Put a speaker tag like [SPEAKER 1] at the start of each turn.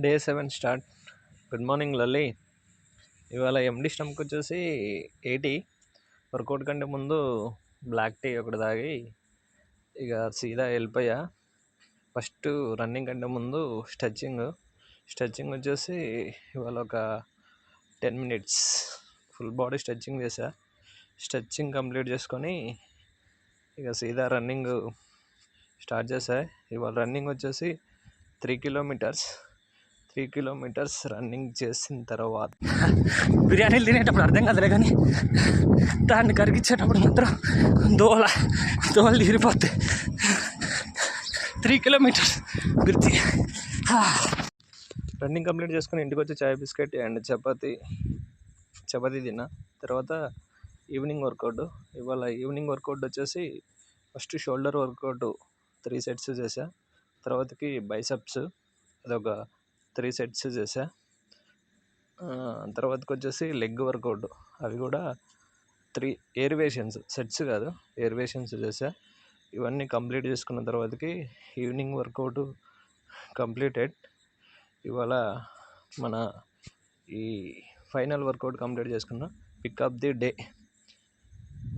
[SPEAKER 1] Day 7 start. Good morning Lalli. ఇవాళ ఎండి స్టమ్కి వచ్చేసి 80. Work out కంటే ముందు బ్లాక్ టీ ఒకటి తాగి ఇక సీదా వెళ్ళిపోయా. ఫస్ట్ రన్నింగ్ కంటే ముందు స్ట్రెచ్చింగ్ వచ్చేసి ఇవాళ ఒక 10 minutes ఫుల్ బాడీ స్ట్రెచ్చింగ్ చేసా. స్ట్రెచ్చింగ్ కంప్లీట్ చేసుకొని ఇక సీదా రన్నింగ్ స్టార్ట్ చేసా. ఇవాళ రన్నింగ్ వచ్చేసి 3 kilometers రన్నింగ్ చేసిన తర్వాత
[SPEAKER 2] బిర్యానీలు తినేటప్పుడు అర్థం కాదులే, కానీ దాన్ని కరిగించేటప్పుడు మాత్రం దోవలు తీరిపోతాయి. 3 kilometers గుర్తి.
[SPEAKER 1] రన్నింగ్ కంప్లీట్ చేసుకుని ఇంటికి వచ్చి చాయ్ బిస్కెట్ అండ్ చపాతీ తిన్నా. తర్వాత ఈవినింగ్ వర్కౌట్. ఇవాళ ఈవినింగ్ వర్కౌట్ వచ్చేసి ఫస్ట్ షోల్డర్ వర్కౌట్ 3 sets చేసా. తర్వాతకి బైసెప్స్ అదొక 3 sets చేసా. తర్వాతకి వచ్చేసి లెగ్ వర్కౌట్, అవి కూడా 3 ఏరివేషన్స్, సెట్స్ కాదు ఏరివేషన్స్ చేసా. ఇవన్నీ కంప్లీట్ చేసుకున్న తర్వాతకి ఈవినింగ్ వర్కౌట్ కంప్లీటెడ్. ఇవాళ మన ఈ ఫైనల్ వర్కౌట్ కంప్లీట్ చేసుకున్న. Pickup the day.